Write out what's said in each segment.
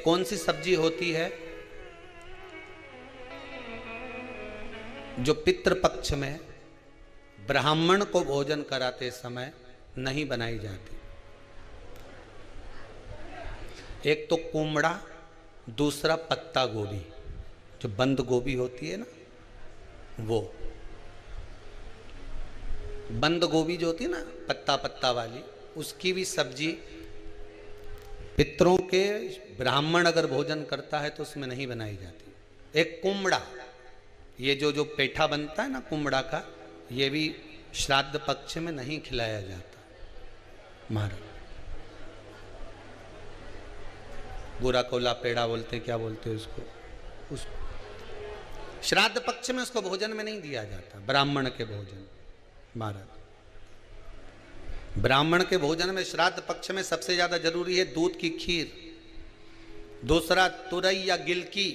कौन सी सब्जी होती है जो पितृपक्ष में ब्राह्मण को भोजन कराते समय नहीं बनाई जाती? एक तो कुमड़ा, दूसरा पत्ता गोभी, जो बंद गोभी होती है ना, वो बंद गोभी जो होती है ना, पत्ता पत्ता वाली, उसकी भी सब्जी पितरों के ब्राह्मण अगर भोजन करता है तो उसमें नहीं बनाई जाती। एक कुमड़ा, ये जो पेठा बनता है ना कुमड़ा का, ये भी श्राद्ध पक्ष में नहीं खिलाया जाता। महाराज बुरा कोला पेड़ा बोलते, क्या बोलते हैं उसको, श्राद्ध पक्ष में उसको भोजन में नहीं दिया जाता, ब्राह्मण के भोजन। महाराज ब्राह्मण के भोजन में श्राद्ध पक्ष में सबसे ज्यादा जरूरी है दूध की खीर, दूसरा तुरई या गिलकी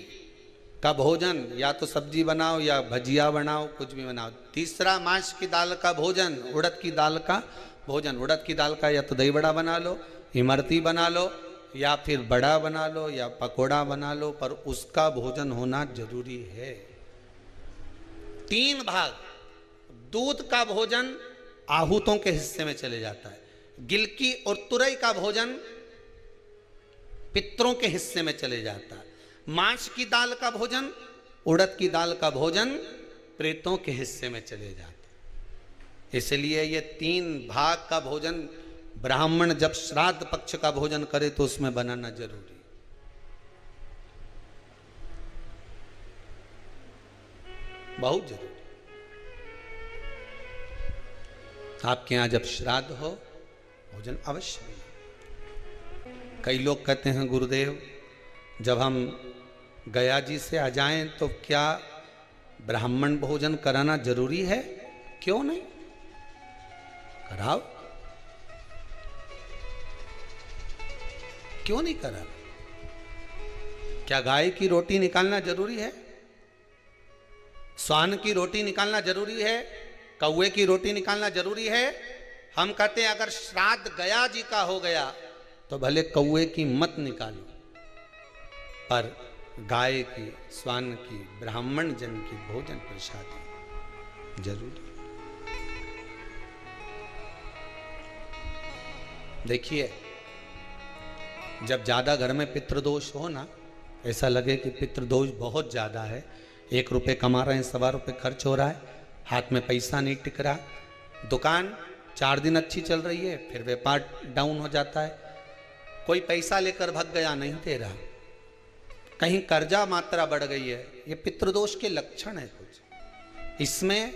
का भोजन, या तो सब्जी बनाओ या भजिया बनाओ, कुछ भी बनाओ। तीसरा मांस की दाल का भोजन, उड़द की दाल का भोजन। उड़द की दाल का या तो दही बड़ा बना लो, इमरती बना लो, या फिर बड़ा बना लो, या पकोड़ा बना लो, पर उसका भोजन होना जरूरी है। 3 भाग दूध का भोजन आहूतों के हिस्से में चले जाता है, गिलकी और तुरई का भोजन पितरों के हिस्से में चले जाता है, मांस की दाल का भोजन, उड़द की दाल का भोजन प्रेतों के हिस्से में चले जाता है। इसलिए ये 3 भाग का भोजन ब्राह्मण जब श्राद्ध पक्ष का भोजन करे तो उसमें बनाना जरूरी। बहुत जरूरी। आपके यहां जब श्राद्ध हो भोजन अवश्य मिले। कई लोग कहते हैं गुरुदेव जब हम गया जी से आ जाएं तो क्या ब्राह्मण भोजन कराना जरूरी है? क्यों नहीं, कराओ, क्यों नहीं करा? क्या गाय की रोटी निकालना जरूरी है? स्वान की रोटी निकालना जरूरी है? कौवे की रोटी निकालना जरूरी है? हम कहते हैं अगर श्राद्ध गया जी का हो गया तो भले कौवे की मत निकालो, पर गाय की, स्वान की, ब्राह्मण जन की भोजन प्रसाद जरूरी। देखिए जब ज्यादा घर में पितृदोष हो ना, ऐसा लगे कि पितृदोष बहुत ज्यादा है, 1 रुपये कमा रहे हैं, 1.25 रुपये खर्च हो रहा है, हाथ में पैसा नहीं टिक रहा, दुकान 4 दिन अच्छी चल रही है, फिर व्यापार डाउन हो जाता है, कोई पैसा लेकर भग गया, नहीं दे रहा, कहीं कर्जा मात्रा बढ़ गई है, ये पितृदोष के लक्षण है कुछ। इसमें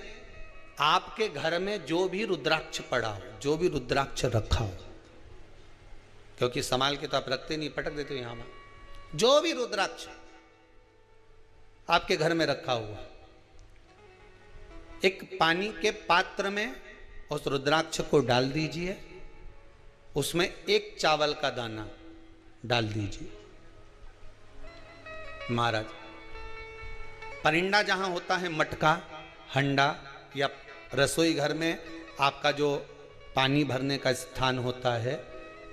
आपके घर में जो भी रुद्राक्ष पड़ा हो, जो भी रुद्राक्ष रखा हो, क्योंकि संभाल के तो आप रखते नहीं, पटक देते हो यहां में, जो भी रुद्राक्ष आपके घर में रखा हुआ, एक पानी के पात्र में उस रुद्राक्ष को डाल दीजिए, उसमें 1 चावल का दाना डाल दीजिए। महाराज परिंदा जहां होता है, मटका, हंडा या रसोई घर में आपका जो पानी भरने का स्थान होता है,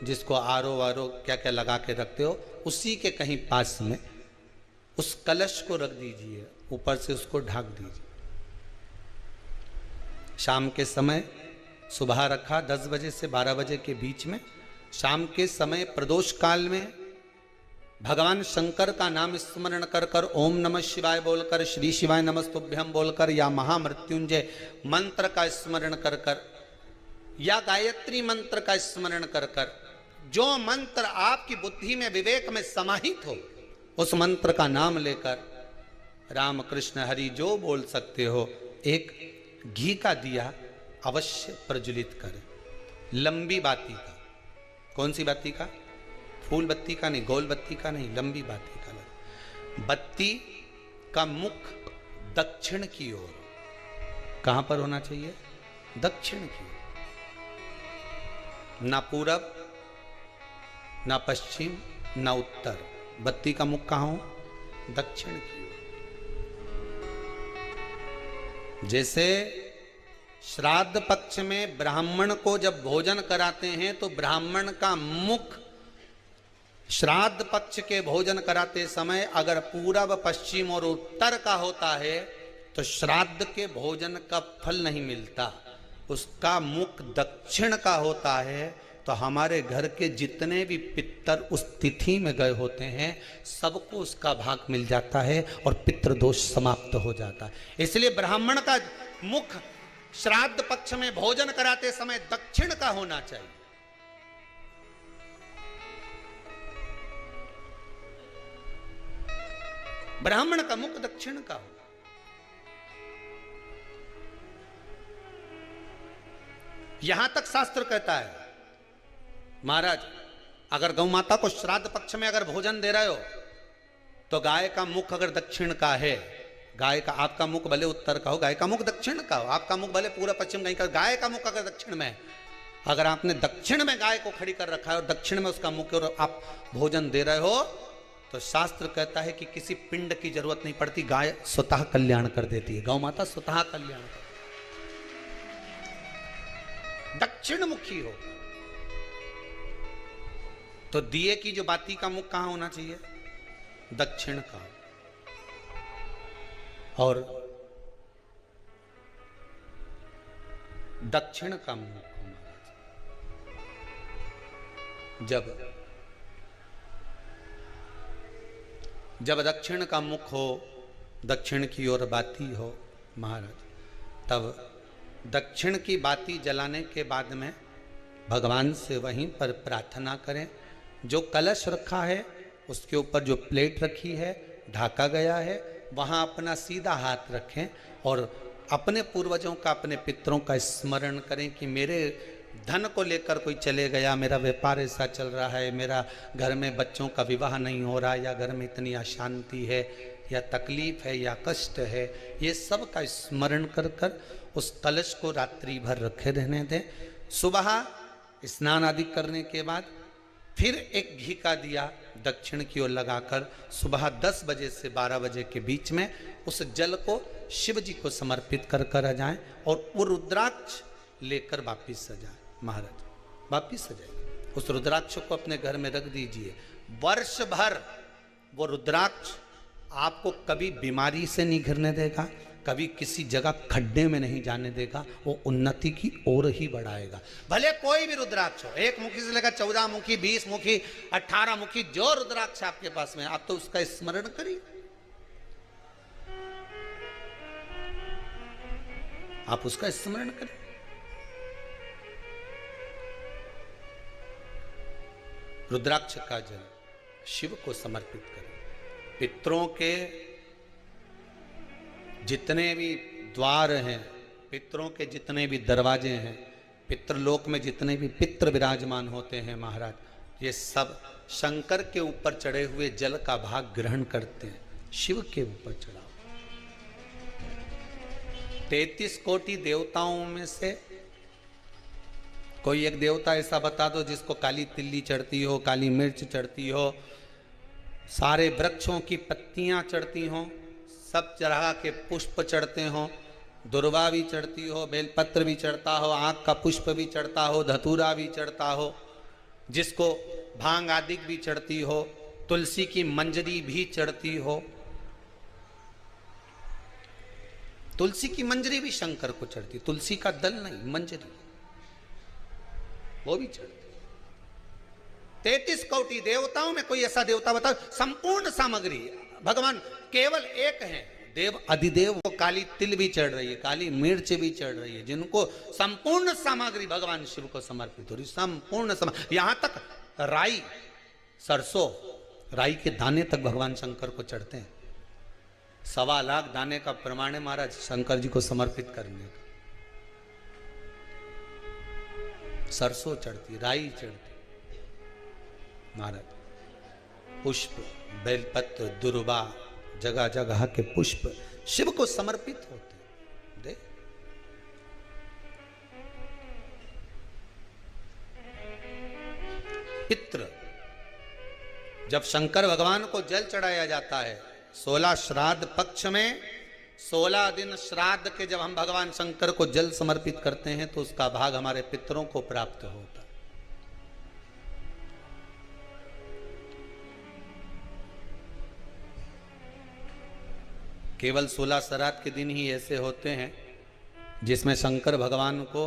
जिसको आरो वारो क्या क्या लगा के रखते हो, उसी के कहीं पास में उस कलश को रख दीजिए, ऊपर से उसको ढक दीजिए। शाम के समय, सुबह रखा 10 बजे से 12 बजे के बीच में, शाम के समय प्रदोष काल में भगवान शंकर का नाम स्मरण कर कर, ओम नमः शिवाय बोलकर, श्री शिवाय नमस्तुभ्यम बोलकर, या महामृत्युंजय मंत्र का स्मरण कर कर, या गायत्री मंत्र का स्मरण कर कर, जो मंत्र आपकी बुद्धि में, विवेक में समाहित हो, उस मंत्र का नाम लेकर राम कृष्ण हरि जो बोल सकते हो, एक घी का दिया अवश्य प्रज्वलित करें, लंबी बाती का। कौन सी बाती का? फूल बत्ती का नहीं, गोल बत्ती का नहीं, लंबी बाती का। बत्ती का मुख दक्षिण की ओर, कहां पर होना चाहिए? दक्षिण की ओर, ना पूरब, ना पश्चिम, ना उत्तर। बत्ती का मुख कहां हो? दक्षिण की ओर। जैसे श्राद्ध पक्ष में ब्राह्मण को जब भोजन कराते हैं तो ब्राह्मण का मुख श्राद्ध पक्ष के भोजन कराते समय अगर पूरब, पश्चिम और उत्तर का होता है तो श्राद्ध के भोजन का फल नहीं मिलता। उसका मुख दक्षिण का होता है तो हमारे घर के जितने भी पितर उस तिथि में गए होते हैं सबको उसका भाग मिल जाता है और पितृदोष समाप्त हो जाता है। इसलिए ब्राह्मण का मुख श्राद्ध पक्ष में भोजन कराते समय दक्षिण का होना चाहिए। ब्राह्मण का मुख दक्षिण का हो। यहां तक शास्त्र कहता है महाराज, अगर गौ माता को श्राद्ध पक्ष में अगर भोजन दे रहे हो तो गाय का मुख अगर दक्षिण का है, गाय का, आपका मुख भले उत्तर का हो, गाय का मुख दक्षिण का हो, आपका मुख भले पूरा पश्चिम कहीं का, गाय का मुख अगर दक्षिण में है, अगर आपने दक्षिण में गाय को खड़ी कर रखा है और दक्षिण में उसका मुख और आप भोजन दे रहे हो तो शास्त्र कहता है कि किसी पिंड की जरूरत नहीं पड़ती, गाय स्वतः कल्याण कर देती है। गौ माता स्वतः कल्याण कर, दक्षिण मुखी हो। तो दिए की जो बाती का मुख कहां होना चाहिए? दक्षिण का। और दक्षिण का मुख जब दक्षिण का मुख हो, दक्षिण की ओर बाती हो महाराज, तब दक्षिण की बाती जलाने के बाद में भगवान से वहीं पर प्रार्थना करें। जो कलश रखा है उसके ऊपर जो प्लेट रखी है, ढाका गया है, वहां अपना सीधा हाथ रखें और अपने पूर्वजों का, अपने पितरों का स्मरण करें कि मेरे धन को लेकर कोई चले गया, मेरा व्यापार ऐसा चल रहा है, मेरा घर में बच्चों का विवाह नहीं हो रहा, या घर में इतनी अशांति है या तकलीफ है या कष्ट है, ये सब का स्मरण कर कर उस कलश को रात्रि भर रखे रहने दें। सुबह स्नान आदि करने के बाद फिर एक घी का दिया दक्षिण की ओर लगाकर सुबह 10 बजे से 12 बजे के बीच में उस जल को शिव जी को समर्पित कर कर जाएं और वो रुद्राक्ष लेकर वापिस सजाएं। महाराज वापिस सजाइए, उस रुद्राक्ष को अपने घर में रख दीजिए। वर्ष भर वो रुद्राक्ष आपको कभी बीमारी से नहीं घिरने देगा, कभी किसी जगह खड्डे में नहीं जाने देगा, वो उन्नति की ओर ही बढ़ाएगा। भले कोई भी रुद्राक्ष हो, 1 मुखी से लेकर 14 मुखी, 20 मुखी, 18 मुखी, जो रुद्राक्ष आपके पास में, आप तो उसका स्मरण करिए, आप उसका स्मरण करें। रुद्राक्ष का जल शिव को समर्पित करें। पितरों के जितने भी द्वार हैं, पितरों के जितने भी दरवाजे हैं, पितृलोक में जितने भी पितृ विराजमान होते हैं महाराज, ये सब शंकर के ऊपर चढ़े हुए जल का भाग ग्रहण करते हैं। शिव के ऊपर चढ़ाओ। 33 कोटि देवताओं में से कोई एक देवता ऐसा बता दो जिसको काली तिल्ली चढ़ती हो, काली मिर्च चढ़ती हो, सारे वृक्षों की पत्तियां चढ़ती हों, सब तरह के पुष्प चढ़ते हों, दुर्वा भी चढ़ती हो, बेलपत्र भी चढ़ता हो, आँख का पुष्प भी चढ़ता हो, धतूरा भी चढ़ता हो, जिसको भांग आदि भी चढ़ती हो, तुलसी की मंजरी भी चढ़ती हो। तुलसी की मंजरी भी शंकर को चढ़ती, तुलसी का दल नहीं, मंजरी वो भी चढ़ती। 33 कोटि देवताओं में कोई ऐसा देवता बताओ, संपूर्ण सामग्री भगवान केवल एक है, देव अधिदेव, वो काली तिल भी चढ़ रही है, काली मिर्च भी चढ़ रही है, जिनको संपूर्ण सामग्री भगवान शिव को समर्पित हो रही, संपूर्ण यहां तक राई, सरसों, राई के दाने तक भगवान शंकर को चढ़ते हैं। 1.25 लाख दाने का प्रमाण है महाराज शंकर जी को समर्पित करने का। सरसों चढ़ती, राई चढ़ती महाराज, पुष्प, बेलपत्र, दुर्वा, जगह जगह के पुष्प शिव को समर्पित होते। दे पितृ, जब शंकर भगवान को जल चढ़ाया जाता है 16 श्राद्ध पक्ष में, 16 दिन श्राद्ध के जब हम भगवान शंकर को जल समर्पित करते हैं तो उसका भाग हमारे पितरों को प्राप्त होता है। केवल 16 श्राद्ध के दिन ही ऐसे होते हैं जिसमें शंकर भगवान को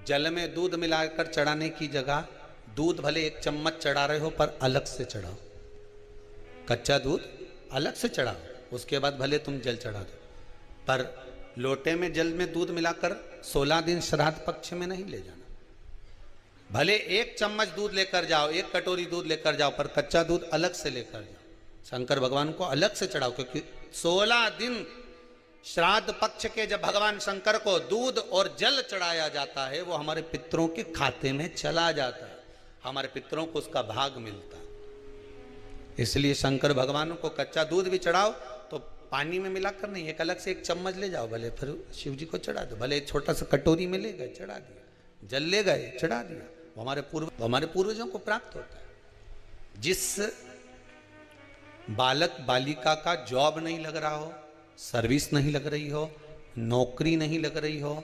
जल में दूध मिलाकर चढ़ाने की जगह दूध भले 1 चम्मच चढ़ा रहे हो पर अलग से चढ़ाओ, कच्चा दूध अलग से चढ़ाओ, उसके बाद भले तुम जल चढ़ा दो, पर लोटे में जल में दूध मिलाकर 16 दिन श्राद्ध पक्ष में नहीं ले जाना। भले 1 चम्मच दूध लेकर जाओ, 1 कटोरी दूध लेकर जाओ, पर कच्चा दूध अलग से लेकर जाओ, शंकर भगवान को अलग से चढ़ाओ, क्योंकि 16 दिन श्राद्ध पक्ष के जब भगवान शंकर को दूध और जल चढ़ाया जाता है वो हमारे पितरों के खाते में चला जाता है, हमारे पितरों को उसका भाग मिलता है। इसलिए शंकर भगवान को कच्चा दूध भी चढ़ाओ तो पानी में मिलाकर नहीं, एक अलग से 1 चम्मच ले जाओ, भले फिर शिव जी को चढ़ा दो, भले एक छोटा सा कटोरी में ले गए चढ़ा दिया, जल ले गए चढ़ा दिया, वो हमारे पूर्वजों को प्राप्त होता है। जिस बालक बालिका का जॉब नहीं लग रहा हो, सर्विस नहीं लग रही हो, नौकरी नहीं लग रही हो,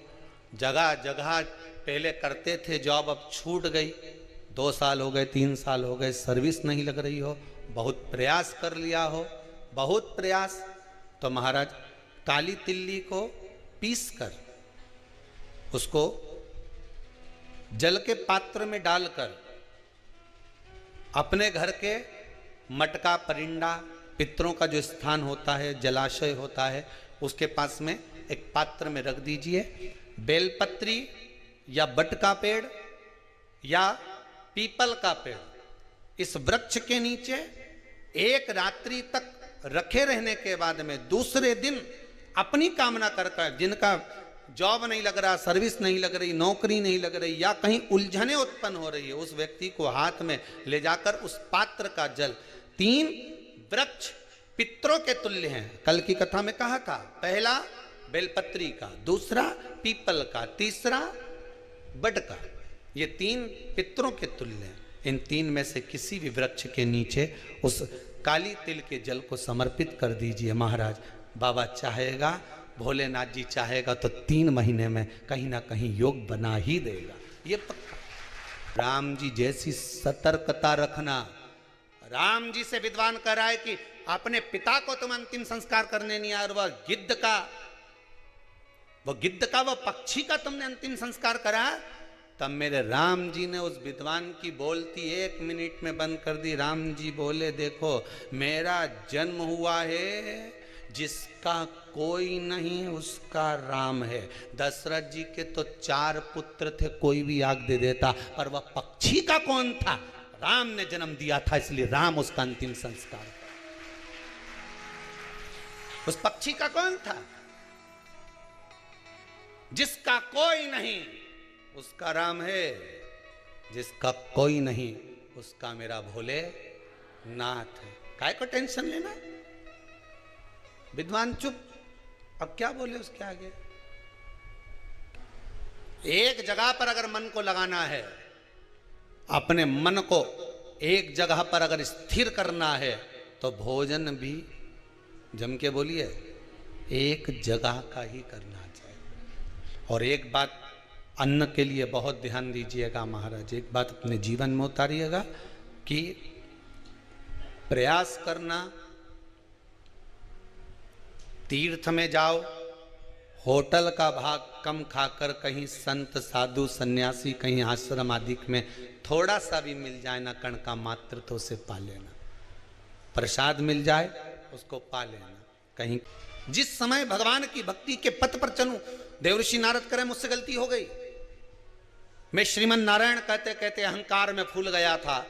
जगह जगह पहले करते थे जॉब अब छूट गई, 2 साल हो गए 3 साल हो गए सर्विस नहीं लग रही हो, बहुत प्रयास कर लिया हो, बहुत प्रयास, तो महाराज काली तिल्ली को पीस कर उसको जल के पात्र में डालकर अपने घर के मटका परिंडा पितरों का जो स्थान होता है, जलाशय होता है, उसके पास में एक पात्र में रख दीजिए। बेलपत्री या बट का पेड़ या पीपल का पेड़, इस वृक्ष के नीचे 1 रात्रि तक रखे रहने के बाद में दूसरे दिन अपनी कामना कर जिनका जॉब नहीं लग रहा, सर्विस नहीं लग रही, नौकरी नहीं लग रही या कहीं उलझने उत्पन्न हो रही है, उस व्यक्ति को हाथ में ले जाकर उस पात्र का जल, 3 वृक्ष पितरों के तुल्य हैं। कल की कथा में कहा था, पहला बेलपत्री का, दूसरा पीपल का, तीसरा बड का, ये 3 पितरों के तुल्य हैं। इन 3 में से किसी भी वृक्ष के नीचे उस काली तिल के जल को समर्पित कर दीजिए। महाराज बाबा चाहेगा, भोलेनाथ जी चाहेगा तो 3 महीने में कहीं ना कहीं योग बना ही देगा, ये पक्का। राम जी जैसी सतर्कता रखना। राम जी से विद्वान कह रहा है कि अपने पिता को तुम अंतिम संस्कार करने नहीं आए, वह गिद्ध का वह पक्षी का तुमने अंतिम संस्कार करा। तब मेरे राम जी ने उस विद्वान की बोलती 1 मिनट में बंद कर दी। राम जी बोले, देखो मेरा जन्म हुआ है, जिसका कोई नहीं उसका राम है। दशरथ जी के तो 4 पुत्र थे, कोई भी आग दे देता, पर वह पक्षी का कौन था? राम ने जन्म दिया था, इसलिए राम उसका अंतिम संस्कार। उस पक्षी का कौन था? जिसका कोई नहीं उसका राम है, जिसका कोई नहीं उसका मेरा भोले नाथ है। काय को टेंशन लेना? विद्वान चुप, अब क्या बोले उसके आगे। एक जगह पर अगर मन को लगाना है, अपने मन को एक जगह पर अगर स्थिर करना है, तो भोजन भी जम के बोलिए एक जगह का ही करना चाहिए। और एक बात अन्न के लिए बहुत ध्यान दीजिएगा महाराज, एक बात अपने जीवन में उतारिएगा कि प्रयास करना, तीर्थ में जाओ, होटल का भाग कम खाकर कहीं संत साधु सन्यासी कहीं आश्रम आदि में थोड़ा सा भी मिल जाए ना, कण का मात्र तो उसे पा लेना। प्रसाद मिल जाए उसको पा लेना। कहीं जिस समय भगवान की भक्ति के पथ पर चलूं, देवऋषि नारद करे मुझसे गलती हो गई, मैं श्रीमन नारायण कहते कहते अहंकार में फूल गया था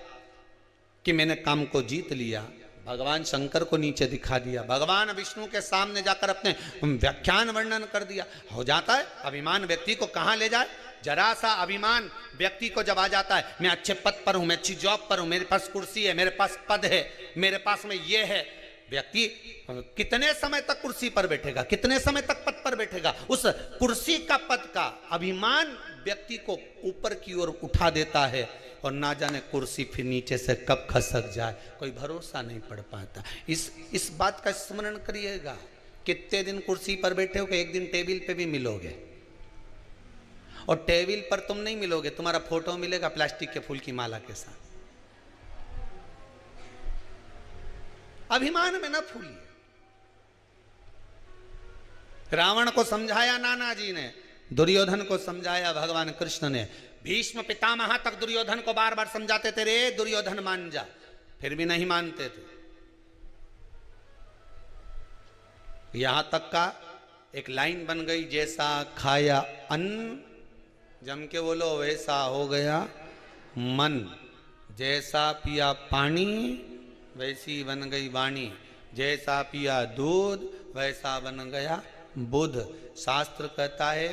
कि मैंने काम को जीत लिया, भगवान शंकर को नीचे दिखा दिया, भगवान विष्णु के सामने जाकर अपने व्याख्यान वर्णन कर दिया। हो जाता है अभिमान व्यक्ति को कहां ले जाए। जरा सा अभिमान व्यक्ति को जब आ जाता है, मैं अच्छे पद पर हूं, मैं अच्छी जॉब पर हूं, मेरे पास कुर्सी है, मेरे पास पद है, मेरे पास में ये है, व्यक्ति कितने समय तक कुर्सी पर बैठेगा, कितने समय तक पद पर बैठेगा। उस कुर्सी का पद का अभिमान व्यक्ति को ऊपर की ओर उठा देता है और ना जाने कुर्सी फिर नीचे से कब खसक जाए, कोई भरोसा नहीं पड़ पाता। इस बात का स्मरण करिएगा। कितने दिन कुर्सी पर बैठे हो कि एक दिन टेबल पे भी मिलोगे, और टेबल पर तुम नहीं मिलोगे, तुम्हारा फोटो मिलेगा प्लास्टिक के फूल की माला के साथ। अभिमान में ना फूलिए। रावण को समझाया नाना जी ने, दुर्योधन को समझाया भगवान कृष्ण ने, भीष्म पितामह तक दुर्योधन को बार बार समझाते थे, रे दुर्योधन मान जा, फिर भी नहीं मानते थे। यहां तक का एक लाइन बन गई, जैसा खाया अन्न, जम के बोलो, वैसा हो गया मन, जैसा पिया पानी वैसी बन गई वाणी, जैसा पिया दूध वैसा बन गया बुध। शास्त्र कहता है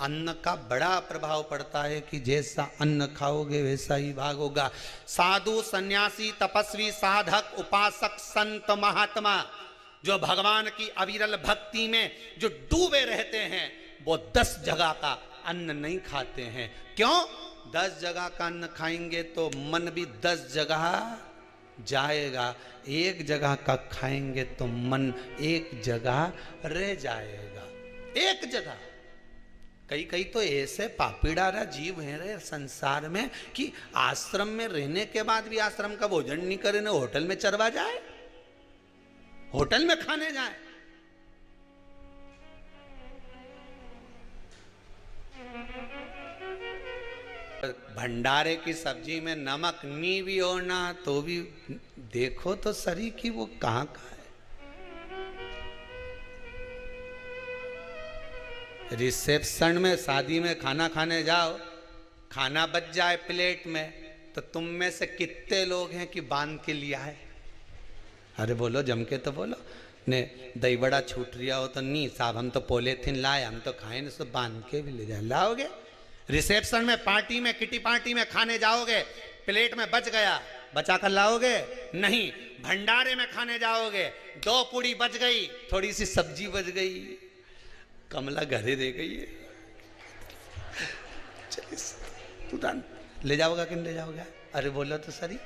अन्न का बड़ा प्रभाव पड़ता है कि जैसा अन्न खाओगे वैसा ही भागोगा। साधु सन्यासी तपस्वी साधक उपासक संत महात्मा जो भगवान की अविरल भक्ति में जो डूबे रहते हैं, वो 10 जगह का अन्न नहीं खाते हैं। क्यों? 10 जगह का अन्न खाएंगे तो मन भी 10 जगह जाएगा, एक जगह का खाएंगे तो मन एक जगह रह जाएगा, एक जगह। कई कई तो ऐसे पापीडारा जीव हैं रे संसार में कि आश्रम में रहने के बाद भी आश्रम का भोजन नहीं करे, ना होटल में चरवा जाए, होटल में खाने जाए। भंडारे की सब्जी में नमक नहीं भी हो ना तो भी देखो तो सरी कि वो कहां का है। रिसेप्शन में शादी में खाना खाने जाओ, खाना बच जाए प्लेट में, तो तुम में से कितने लोग हैं कि बांध के लिया है? अरे बोलो, जम के तो बोलो। ने दही बड़ा छूट रिया हो तो नहीं साहब, हम तो पॉलीथिन लाए, हम तो खाए नहीं, सब बांध के भी ले जाए। लाओगे रिसेप्शन में, पार्टी में, किटी पार्टी में खाने जाओगे, प्लेट में बच गया, बचा कर लाओगे? नहीं। भंडारे में खाने जाओगे, 2 पूड़ी बच गई, थोड़ी सी सब्जी बच गई, कमला घरे दे गई है, चलिए तू ले जाओगा कि नहीं ले जाओगे? अरे बोलो तो सरी।